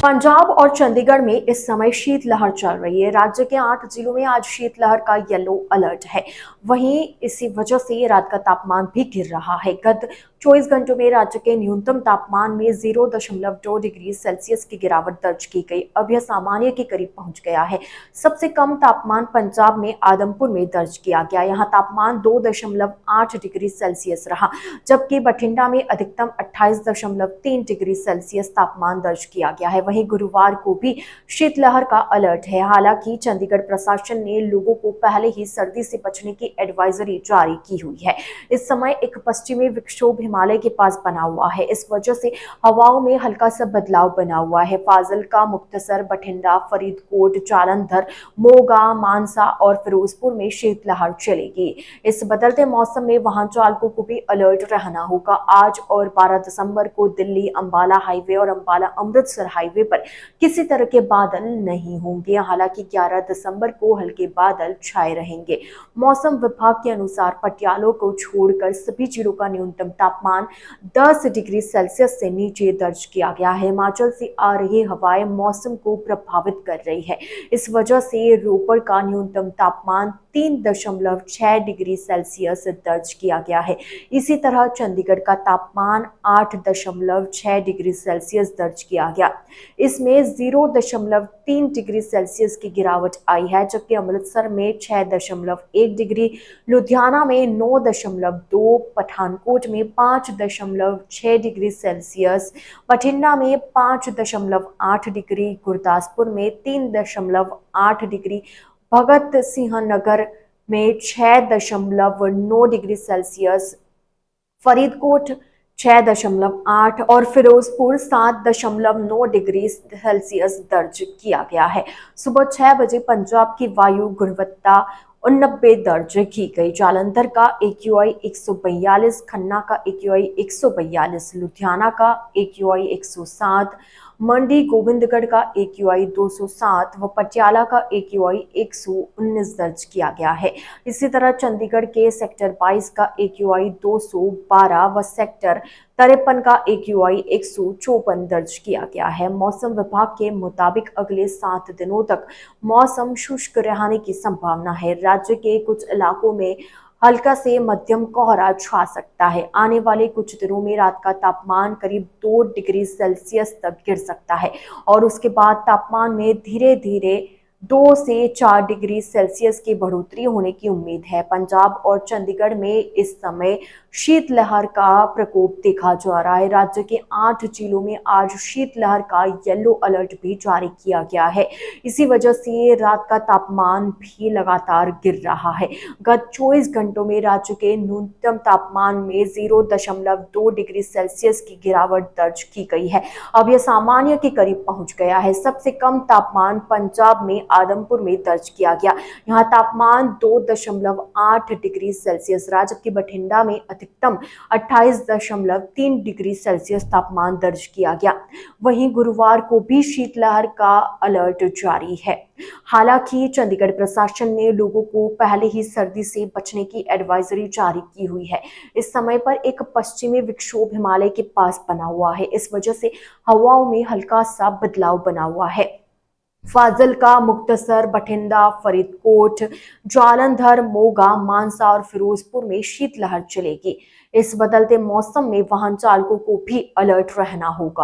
पंजाब और चंडीगढ़ में इस समय शीतलहर चल रही है। राज्य के 8 जिलों में आज शीतलहर का येलो अलर्ट है। वहीं इसी वजह से रात का तापमान भी गिर रहा है। गत 24 घंटों में राज्य के न्यूनतम तापमान में 0.2 डिग्री सेल्सियस की गिरावट दर्ज की गई। अब यह सामान्य के करीब पहुंच गया है। सबसे कम तापमान पंजाब में आदमपुर में दर्ज किया गया। यहाँ तापमान 2.8 डिग्री सेल्सियस रहा, जबकि बठिंडा में अधिकतम 28.3 डिग्री सेल्सियस तापमान दर्ज किया गया है। वहीं गुरुवार को भी शीतलहर का अलर्ट है। हालांकि चंडीगढ़ प्रशासन ने लोगों को पहले ही सर्दी से बचने की एडवाइजरी जारी की हुई है। इस समय एक पश्चिमी विक्षोभ हिमालय के पास बना हुआ है। इस वजह से हवाओं में हल्का सा बदलाव बना हुआ है। फाजिल्का, मुक्तसर, बठिंडा, फरीदकोट, जालंधर, मोगा, मानसा और फिरोजपुर में शीतलहर चलेगी। इस बदलते मौसम में वाहन चालकों को भी अलर्ट रहना होगा। आज और 12 दिसंबर को दिल्ली अंबाला हाईवे और अंबाला अमृतसर हाईवे पर किसी तरह के बादल नहीं होंगे। हालांकि 11 दिसंबर को हल्के बादल छाए रहेंगे। मौसम विभाग के अनुसार पटियाला को छोड़कर सभी जिलों का न्यूनतम तापमान 10 डिग्री सेल्सियस से नीचे दर्ज किया गया है। हिमाचल से आ रही हवाएं मौसम को प्रभावित कर रही है। इस वजह से रोपड़ का न्यूनतम तापमान 3.6 डिग्री सेल्सियस दर्ज किया गया है। इसी तरह चंडीगढ़ का तापमान 8.6 डिग्री सेल्सियस दर्ज किया गया। इसमें 0.3 डिग्री सेल्सियस की गिरावट आई है, जबकि अमृतसर में 6.1 डिग्री, लुधियाना में 9.2, पठानकोट में 5.6 डिग्री सेल्सियस, बठिंडा में 5.8 डिग्री, गुरदासपुर में 3.8 डिग्री, भगत सिंह नगर में 6.9 डिग्री सेल्सियस, फरीदकोट 6.8 और फिरोजपुर 7.9 डिग्री सेल्सियस दर्ज किया गया है। सुबह 6 बजे पंजाब की वायु गुणवत्ता 89 दर्ज की गई। जालंधर का AQI 142, खन्ना का AQI 142, लुधियाना का AQI 107, मंडी गोविंदगढ़ का AQI 207 व पटियाला का AQI 119 दर्ज किया गया है। इसी तरह चंडीगढ़ के सेक्टर 22 का AQI 212 व सेक्टर 53 का AQI 154 दर्ज किया गया है। मौसम विभाग के मुताबिक अगले 7 दिनों तक मौसम शुष्क रहने की संभावना है। राज्य के कुछ इलाकों में हल्का से मध्यम कोहरा छा सकता है। आने वाले कुछ दिनों में रात का तापमान करीब 2 डिग्री सेल्सियस तक गिर सकता है और उसके बाद तापमान में धीरे धीरे 2 से 4 डिग्री सेल्सियस की बढ़ोतरी होने की उम्मीद है। पंजाब और चंडीगढ़ में इस समय शीतलहर का प्रकोप देखा जा रहा है। राज्य के 8 जिलों में आज शीतलहर का येलो अलर्ट भी जारी किया गया है। इसी वजह से रात का तापमान भी लगातार गिर रहा है। गत 24 घंटों में राज्य के न्यूनतम तापमान में 0.2 डिग्री सेल्सियस की गिरावट दर्ज की गई है। अब यह सामान्य के करीब पहुंच गया है। सबसे कम तापमान पंजाब में आदमपुर में दर्ज किया गया। यहाँ तापमान 2.8 डिग्री सेल्सियस रहा, जबकि बठिंडा में अधिकतम 28.3 डिग्री सेल्सियस तापमान दर्ज किया गया। वहीं गुरुवार को भी शीतलहर का अलर्ट जारी है। हालांकि चंडीगढ़ प्रशासन ने लोगों को पहले ही सर्दी से बचने की एडवाइजरी जारी की हुई है। इस समय पर एक पश्चिमी विक्षोभ हिमालय के पास बना हुआ है। इस वजह से हवाओं में हल्का सा बदलाव बना हुआ है। फाजिल्का, मुक्तसर, बठिंडा, फरीदकोट, जालंधर, मोगा, मानसा और फिरोजपुर में शीतलहर चलेगी। इस बदलते मौसम में वाहन चालकों को भी अलर्ट रहना होगा।